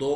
2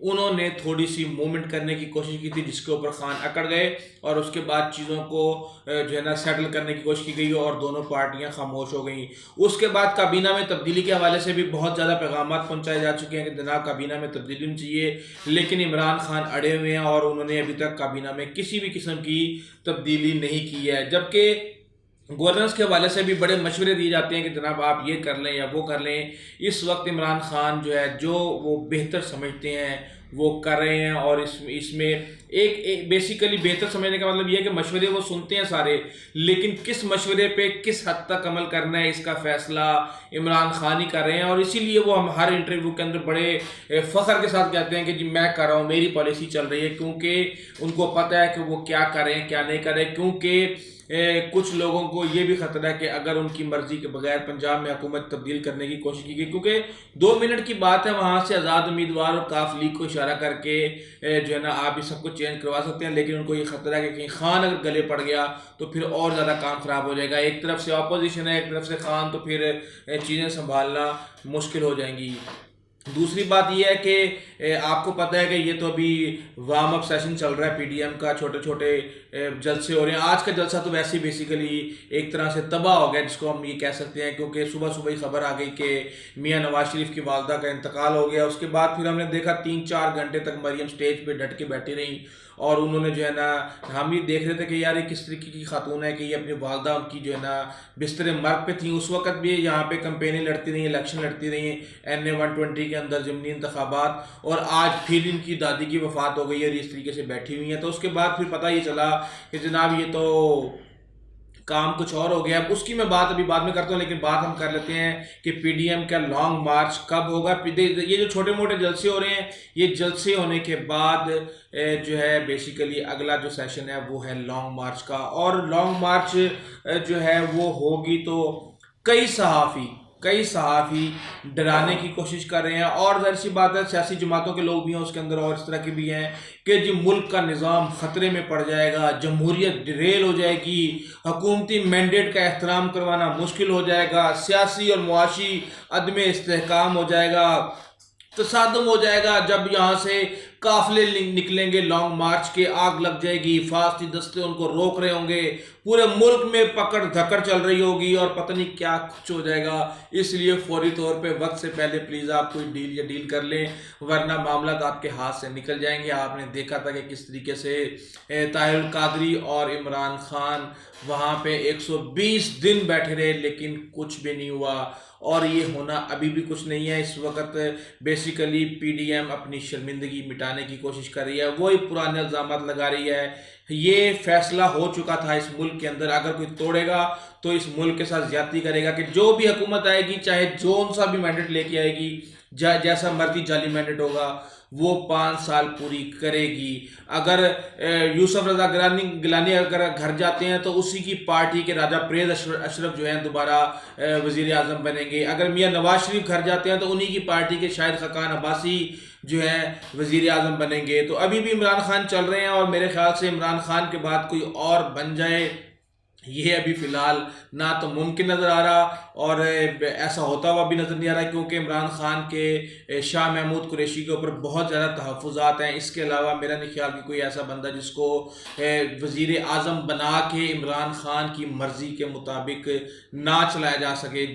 انہوں نے تھوڑی سی موومنٹ کرنے کی کوشش کی تھی جس کے اوپر خان اکڑ گئے اور اس کے بعد چیزوں کو جو ہے نا سیٹل کرنے کی کوشش کی گئی اور دونوں پارٹیاں خاموش ہو گئیں۔ اس کے بعد کابینہ میں تبدیلی کے حوالے سے بھی بہت زیادہ پیغامات پہنچائے جا چکے ہیں کہ جناب کابینہ میں تبدیلی ہونی چاہیے، لیکن عمران خان اڑے ہوئے ہیں اور انہوں نے ابھی تک کابینہ میں کسی بھی قسم کی تبدیلی نہیں کی ہے، جبکہ گورننس کے حوالے سے بھی بڑے مشورے دیے جاتے ہیں کہ جناب آپ یہ کر لیں یا وہ کر لیں۔ اس وقت عمران خان جو ہے جو وہ بہتر سمجھتے ہیں وہ کر رہے ہیں، اور اس میں ایک بیسیکلی بہتر سمجھنے کا مطلب یہ ہے کہ مشورے وہ سنتے ہیں سارے، لیکن کس مشورے پہ کس حد تک عمل کرنا ہے اس کا فیصلہ عمران خان ہی کر رہے ہیں، اور اسی لیے وہ ہم ہر انٹرویو کے اندر بڑے فخر کے ساتھ کہتے ہیں کہ جی میں کر رہا ہوں، میری پالیسی چل رہی ہے، کیونکہ ان کو پتہ ہے کہ وہ کیا کر رہے ہیں کیا نہیں کر رہے، کیونکہ کچھ لوگوں کو یہ بھی خطرہ ہے کہ اگر ان کی مرضی کے بغیر پنجاب میں حکومت تبدیل کرنے کی کوشش کی گئی، کیونکہ 2 منٹ کی بات ہے وہاں سے آزاد امیدوار اور کاف لیگ کو اشارہ کر کے جو ہے نا آپ اس سب کو چینج کروا سکتے ہیں، لیکن ان کو یہ خطرہ ہے کہ کہیں خان اگر گلے پڑ گیا تو پھر اور زیادہ کام خراب ہو جائے گا، ایک طرف سے اپوزیشن ہے ایک طرف سے خان، تو پھر چیزیں سنبھالنا مشکل ہو جائیں گی۔ دوسری بات یہ ہے کہ آپ کو پتہ ہے کہ یہ تو ابھی وارم اپ سیشن چل رہا ہے پی ڈی ایم کا، چھوٹے چھوٹے جلسے ہو رہے ہیں۔ آج کا جلسہ تو ویسے ہی بیسیکلی ایک طرح سے تباہ ہو گیا جس کو ہم یہ کہہ سکتے ہیں، کیونکہ صبح صبح ہی خبر آ گئی کہ میاں نواز شریف کی والدہ کا انتقال ہو گیا۔ اس کے بعد پھر ہم نے دیکھا 3-4 گھنٹے تک مریم سٹیج پہ ڈٹ کے بیٹھی رہیں، اور انہوں نے جو ہے نا ہم یہ دیکھ رہے تھے کہ یار یہ کس طریقے کی خاتون ہے کہ یہ اپنی والدہ ان کی جو ہے نا بستر مرگ پہ تھیں، اس وقت بھی یہاں پہ کمپینیں لڑتی رہی، الیکشن لڑتی رہی NA 120 کے اندر ضمنی انتخابات، اور آج پھر ان کی دادی کی وفات ہو گئی ہے اور اس طریقے سے بیٹھی ہوئی ہیں۔ تو اس کے بعد پھر پتہ یہ چلا کہ جناب یہ تو کام کچھ اور ہو گیا۔ اب اس کی میں بات ابھی بعد میں کرتا ہوں، لیکن بات ہم کر لیتے ہیں کہ پی ڈی ایم کا لانگ مارچ کب ہوگا۔ یہ جو چھوٹے موٹے جلسے ہو رہے ہیں، یہ جلسے ہونے کے بعد جو ہے بیسیکلی اگلا جو سیشن ہے وہ ہے لانگ مارچ کا، اور لانگ مارچ جو ہے وہ ہوگی تو کئی صحافی ڈرانے کی کوشش کر رہے ہیں، اور ظاہر سی بات ہے سیاسی جماعتوں کے لوگ بھی ہیں اس کے اندر، اور اس طرح کے بھی ہیں کہ جی ملک کا نظام خطرے میں پڑ جائے گا، جمہوریت ڈریل ہو جائے گی، حکومتی مینڈیٹ کا احترام کروانا مشکل ہو جائے گا، سیاسی اور معاشی عدم استحکام ہو جائے گا، تصادم ہو جائے گا، جب یہاں سے قافلے نکلیں گے لانگ مارچ کے، آگ لگ جائے گی، حفاظتی دستے ان کو روک رہے ہوں گے، پورے ملک میں پکڑ دھکڑ چل رہی ہوگی، اور پتہ نہیں کیا کچھ ہو جائے گا۔ اس لیے فوری طور پہ وقت سے پہلے پلیز آپ کوئی ڈیل کر لیں، ورنہ معاملات آپ کے ہاتھ سے نکل جائیں گے۔ آپ نے دیکھا تھا کہ کس طریقے سے طاہر القادری اور عمران خان وہاں پہ 120 دن بیٹھے رہے لیکن کچھ بھی نہیں ہوا، اور یہ ہونا ابھی بھی کچھ نہیں ہے۔ اس وقت بیسیکلی پی ڈی ایم اپنی شرمندگی مٹانے کی کوشش کر رہی ہے، وہی پرانے الزامات لگا رہی ہے۔ یہ فیصلہ ہو چکا تھا اس ملک کے اندر، اگر کوئی توڑے گا تو اس ملک کے ساتھ زیادتی کرے گا، کہ جو بھی حکومت آئے گی چاہے جون سا بھی مینڈیٹ لے کے آئے گی، جیسا مرضی جعلی مینڈیٹ ہوگا، وہ 5 سال پوری کرے گی۔ اگر یوسف رضا گیلانی اگر گھر جاتے ہیں تو اسی کی پارٹی کے راجہ پریز اشرف جو ہیں دوبارہ وزیر اعظم بنیں گے۔ اگر میاں نواز شریف گھر جاتے ہیں تو انہی کی پارٹی کے شاہد خاقان عباسی جو ہے وزیر اعظم بنیں گے۔ تو ابھی بھی عمران خان چل رہے ہیں، اور میرے خیال سے عمران خان کے بعد کوئی اور بن جائے یہ ابھی فی الحال نہ تو ممکن نظر آ رہا، اور ایسا ہوتا ہوا بھی نظر نہیں آ رہا، کیونکہ عمران خان کے شاہ محمود قریشی کے اوپر بہت زیادہ تحفظات ہیں۔ اس کے علاوہ میرا نہیں خیال کہ کوئی ایسا بندہ جس کو وزیر اعظم بنا کے عمران خان کی مرضی کے مطابق نہ چلایا جا سکے۔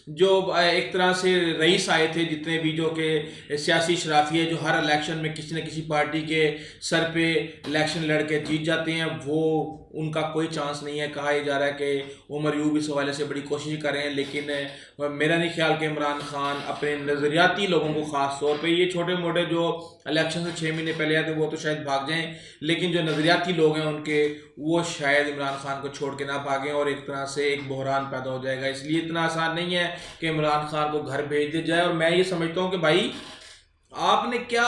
جو ایک طرح سے رئیس آئے تھے جتنے بھی جو کہ سیاسی شرافی ہے، جو ہر الیکشن میں کسی نہ کسی پارٹی کے سر پہ الیکشن لڑ کے جیت جاتے ہیں، وہ ان کا کوئی چانس نہیں ہے۔ کہا یہ جا رہا ہے کہ عمر یوب اس حوالے سے بڑی کوشش کر رہے ہیں، لیکن میرا نہیں خیال کہ عمران خان اپنے نظریاتی لوگوں کو خاص طور پہ، یہ چھوٹے موٹے جو الیکشن سے 6 مہینے پہلے آئے تھے وہ تو شاید بھاگ جائیں، لیکن جو نظریاتی لوگ ہیں ان کے، وہ شاید عمران خان کو چھوڑ کے نہ بھاگیں، اور ایک طرح سے ایک بحران پیدا ہو جائے گا۔ اس لیے اتنا آسان نہیں ہے کہ عمران خان کو گھر بھیج دیا جائے۔ اور میں یہ سمجھتا ہوں کہ بھائی آپ نے کیا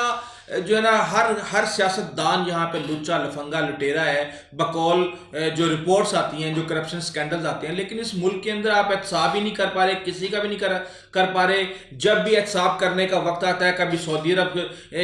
جو ہے نا ہر سیاستدان یہاں پہ لچا لفنگا لٹیرا ہے بقول جو رپورٹس آتی ہیں، جو کرپشن سکینڈلز آتے ہیں، لیکن اس ملک کے اندر آپ احتساب ہی نہیں کر پا رہے، کسی کا بھی نہیں کر پا رہے۔ جب بھی احتساب کرنے کا وقت آتا ہے، کبھی سعودی عرب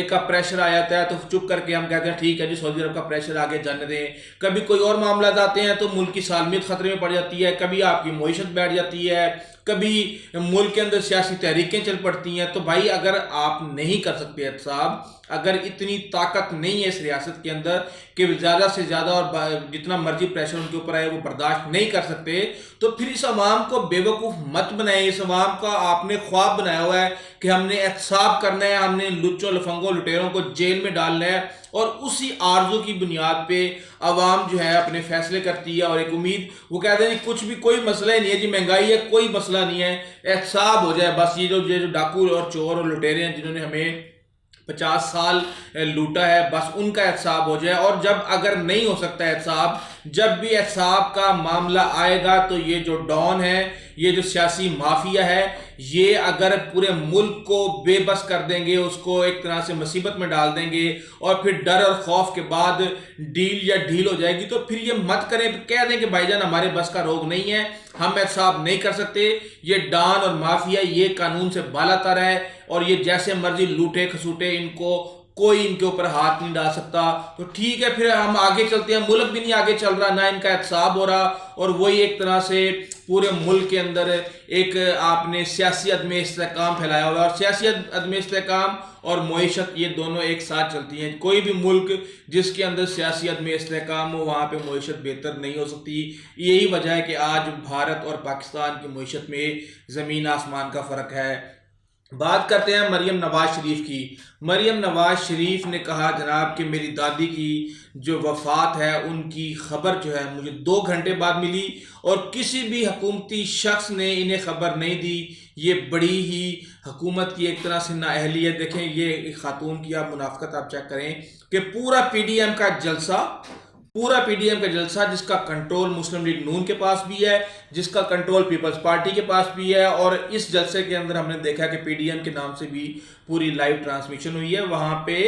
کا پریشر آ جاتا ہے تو چپ کر کے ہم کہتے ہیں ٹھیک ہے جی سعودی عرب کا پریشر آگے جانے دیں، کبھی کوئی اور معاملات آتے ہیں تو ملک کی سالمیت خطرے میں پڑ جاتی ہے، کبھی آپ کی معیشت بیٹھ جاتی ہے، کبھی ملک کے اندر سیاسی تحریکیں چل پڑتی ہیں. تو بھائی اگر آپ نہیں کر سکتے احتساب، اگر اتنی طاقت نہیں ہے اس ریاست کے اندر کہ زیادہ سے زیادہ اور جتنا مرضی پریشر ان کے اوپر آئے وہ برداشت نہیں کر سکتے، تو پھر اس عوام کو بے وقوف مت بنائیں. اس عوام کا آپ نے خواب بنایا ہوا ہے کہ ہم نے احتساب کرنا ہے، ہم نے لچوں لفنگوں لٹیروں کو جیل میں ڈالنا ہے، اور اسی آرزو کی بنیاد پہ عوام جو ہے اپنے فیصلے کرتی ہے. اور ایک امید، وہ کہتے ہیں کچھ بھی کوئی مسئلہ ہی نہیں ہے جی، مہنگائی ہے کوئی مسئلہ نہیں ہے، احتساب ہو جائے بس. یہ جو ڈاکو اور چور اور لٹیرے ہیں جنہوں نے ہمیں 50 سال لوٹا ہے، بس ان کا احتساب ہو جائے. اور جب اگر نہیں ہو سکتا احتساب، جب بھی احتساب کا معاملہ آئے گا تو یہ جو ڈان ہے، یہ جو سیاسی مافیا ہے، یہ اگر پورے ملک کو بے بس کر دیں گے، اس کو ایک طرح سے مصیبت میں ڈال دیں گے، اور پھر ڈر اور خوف کے بعد ڈیل یا ڈھیل ہو جائے گی، تو پھر یہ مت کریں، کہہ دیں کہ بھائی جان ہمارے بس کا روگ نہیں ہے، ہم احتساب نہیں کر سکتے. یہ ڈان اور مافیا یہ قانون سے بالا تر ہے، اور یہ جیسے مرضی لوٹے کھسوٹے، ان کو کوئی ان کے اوپر ہاتھ نہیں ڈال سکتا. تو ٹھیک ہے، پھر ہم آگے چلتے ہیں. ملک بھی نہیں آگے چل رہا، نہ ان کا احتساب ہو رہا، اور وہی ایک طرح سے پورے ملک کے اندر ایک آپ نے سیاسی عدم استحکام پھیلایا ہوا ہے. اور سیاسی عدم استحکام اور معیشت یہ دونوں ایک ساتھ چلتی ہیں. کوئی بھی ملک جس کے اندر سیاسی عدم استحکام ہو، وہاں پہ معیشت بہتر نہیں ہو سکتی. یہی وجہ ہے کہ آج بھارت اور پاکستان کی معیشت میں زمین آسمان کا فرق ہے. بات کرتے ہیں مریم نواز شریف کی. مریم نواز شریف نے کہا جناب کہ میری دادی کی جو وفات ہے ان کی خبر جو ہے مجھے 2 گھنٹے بعد ملی، اور کسی بھی حکومتی شخص نے انہیں خبر نہیں دی. یہ بڑی ہی حکومت کی ایک طرح سے نااہلیت. دیکھیں یہ خاتون کی آپ منافقت آپ چیک کریں کہ پورا پی ڈی ایم کا جلسہ جس کا کنٹرول مسلم لیگ نون کے پاس بھی ہے، جس کا کنٹرول پیپلز پارٹی کے پاس بھی ہے، اور اس جلسے کے اندر ہم نے دیکھا کہ پی ڈی ایم کے نام سے بھی پوری لائیو ٹرانسمیشن ہوئی ہے. وہاں پہ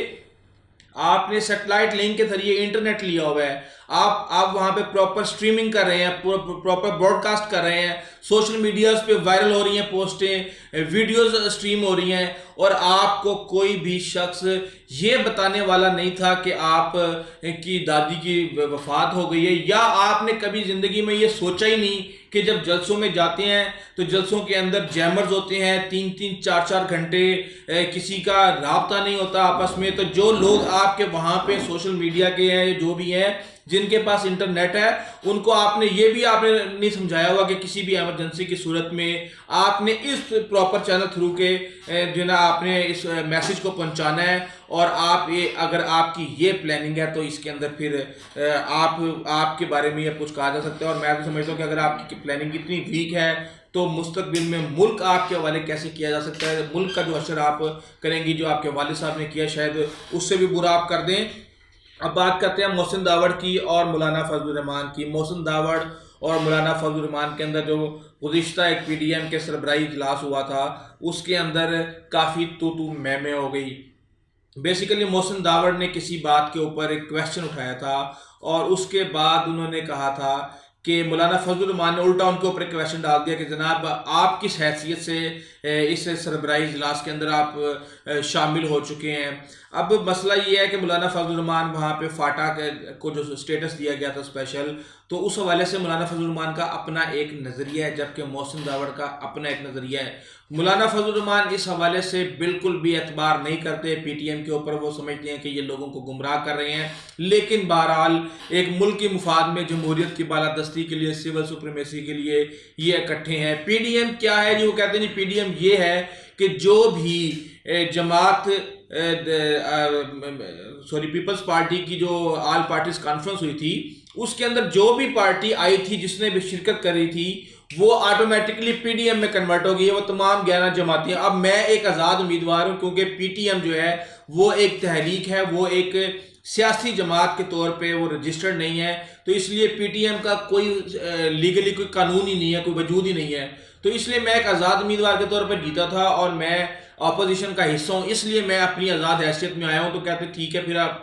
آپ نے سیٹلائٹ لنک کے ذریعے انٹرنیٹ لیا ہوا ہے، آپ وہاں پہ پراپر سٹریمنگ کر رہے ہیں، پراپر براڈ کاسٹ کر رہے ہیں، سوشل میڈیاز پہ وائرل ہو رہی ہیں پوسٹیں، ویڈیوز سٹریم ہو رہی ہیں، اور آپ کو کوئی بھی شخص یہ بتانے والا نہیں تھا کہ آپ کی دادی کی وفات ہو گئی ہے. یا آپ نے کبھی زندگی میں یہ سوچا ہی نہیں کہ جب جلسوں میں جاتے ہیں تو جلسوں کے اندر جیمرز ہوتے ہیں، 3-3 4-4 گھنٹے کسی کا رابطہ نہیں ہوتا آپس میں. تو جو لوگ آپ کے وہاں پہ سوشل میڈیا کے ہیں، جو بھی ہیں جن کے پاس انٹرنیٹ ہے، ان کو آپ نے یہ بھی آپ نے نہیں سمجھایا ہوا کہ کسی بھی ایمرجنسی کی صورت میں آپ نے اس پراپر چینل تھرو کے جو نا آپ نے اس میسیج کو پہنچانا ہے. اور اگر آپ کی یہ پلاننگ ہے تو اس کے اندر پھر آپ کے بارے میں یہ کچھ کہا جا سکتا ہے. اور میں تو سمجھتا ہوں کہ اگر آپ کی پلاننگ اتنی ویک ہے تو مستقبل میں ملک آپ کے حوالے کیسے کیا جا سکتا ہے. ملک کا جو اشر آپ کریں گی، جو آپ کے والد صاحب نے کیا، شاید اس سے بھی برا آپ کر دیں. اب بات کرتے ہیں محسن داوڑ کی اور مولانا فضل الرحمان کی. محسن داوڑ اور مولانا فضل الرحمان کے اندر جو گزشتہ ایک پی ڈی ایم کے سربراہی اجلاس ہوا تھا، اس کے اندر کافی تو میں ہو گئی. بیسیکلی محسن داوڑ نے کسی بات کے اوپر ایک کویسچن اٹھایا تھا، اور اس کے بعد انہوں نے کہا تھا کہ مولانا فضل الرحمان نے الٹا ان کے اوپر ایک کویسچن ڈال دیا کہ جناب آپ کس حیثیت سے اس سربراہی اجلاس کے اندر آپ شامل ہو چکے ہیں. اب مسئلہ یہ ہے کہ مولانا فضل الرحمان وہاں پہ فاٹا کو جو سٹیٹس دیا گیا تھا اسپیشل، تو اس حوالے سے مولانا فضل الرحمان کا اپنا ایک نظریہ ہے، جبکہ محسن داوڑ کا اپنا ایک نظریہ ہے. مولانا فضل الرحمان اس حوالے سے بالکل بھی اعتبار نہیں کرتے پی ٹی ایم کے اوپر. وہ سمجھتے ہیں کہ یہ لوگوں کو گمراہ کر رہے ہیں، لیکن بہرحال ایک ملکی مفاد میں جمہوریت کی بالادستی کے لیے، سول سپریمیسی کے لیے یہ اکٹھے ہیں. پی ڈی ایم کیا ہے جی؟ وہ کہتے ہیں پی ڈی ایم یہ ہے کہ جو بھی جماعت پیپلز پارٹی کی جو آل پارٹیز کانفرنس ہوئی تھی، اس کے اندر جو بھی پارٹی آئی تھی جس نے بھی شرکت کر رہی تھی، وہ آٹومیٹکلی پی ڈی ایم میں کنورٹ ہو گئی ہے. وہ تمام 11 جماعتیں. اب میں ایک آزاد امیدوار ہوں، کیونکہ پی ٹی ایم جو ہے وہ ایک تحریک ہے، وہ ایک سیاسی جماعت کے طور پہ وہ رجسٹرڈ نہیں ہے. تو اس لیے پی ٹی ایم کا کوئی لیگلی کوئی قانون ہی نہیں ہے، کوئی وجود ہی نہیں ہے. تو اس لیے میں ایک آزاد امیدوار کے طور پر جیتا تھا، اور میں اپوزیشن کا حصہ ہوں، اس لیے میں اپنی آزاد حیثیت میں آیا ہوں. تو کہتے ٹھیک ہے، پھر آپ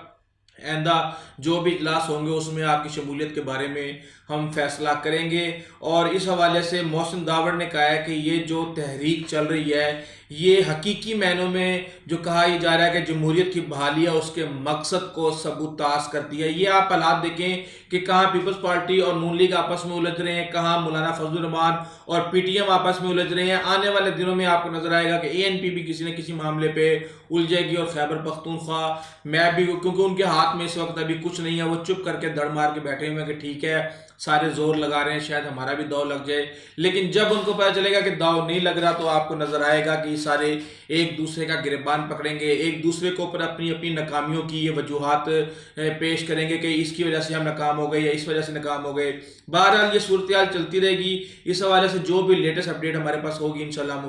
آئندہ جو بھی اجلاس ہوں گے اس میں آپ کی شمولیت کے بارے میں ہم فیصلہ کریں گے. اور اس حوالے سے محسن داوڑ نے کہا ہے کہ یہ جو تحریک چل رہی ہے یہ حقیقی معنوں میں جو کہا یہ جا رہا ہے کہ جمہوریت کی بحالی ہے اس کے مقصد کو سبوتاز کرتی ہے۔ یہ آپ حالات دیکھیں کہ کہاں پیپلز پارٹی اور نون لیگ آپس میں الجھ رہے ہیں، کہاں مولانا فضل الرحمان اور پی ٹی ایم آپس میں الجھ رہے ہیں۔ آنے والے دنوں میں آپ کو نظر آئے گا کہ اے این پی بھی کسی نہ کسی معاملے پہ الجھے گی، اور خیبر پختونخوا میں بھی، کیونکہ ان کے ہاتھ میں اس وقت ابھی کچھ نہیں ہے، وہ چپ کر کے دڑ مار کے بیٹھے ہوئے ہیں کہ ٹھیک ہے سارے زور لگا رہے ہیں شاید ہمارا بھی داؤ لگ جائے، لیکن جب ان کو پتہ چلے گا کہ داؤ نہیں لگ رہا تو آپ کو نظر آئے گا کہ یہ سارے ایک دوسرے کا گریبان پکڑیں گے، ایک دوسرے کو اوپر اپنی اپنی ناکامیوں کی یہ وجوہات پیش کریں گے کہ اس کی وجہ سے ہم ناکام ہو گئے یا اس وجہ سے ناکام ہو گئے۔ بہرحال یہ صورتحال چلتی رہے گی۔ اس حوالے سے جو بھی لیٹسٹ اپڈیٹ ہمارے پاس ہوگی انشاءاللہ ہم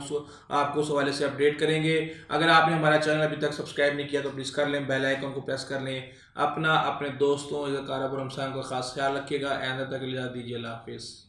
آپ کو اس حوالے سے اپڈیٹ کریں گے۔ اگر آپ نے ہمارا چینل ابھی تک سبسکرائب نہیں کیا تو پلیز کر لیں، بیل آئیکن کو پریس کر لیں۔ اپنا اپنے دوستوں، اقارب اور ہمسایوں کا خاص خیال رکھیے گا۔ آئندہ تک اجازت دیجیے، اللہ حافظ۔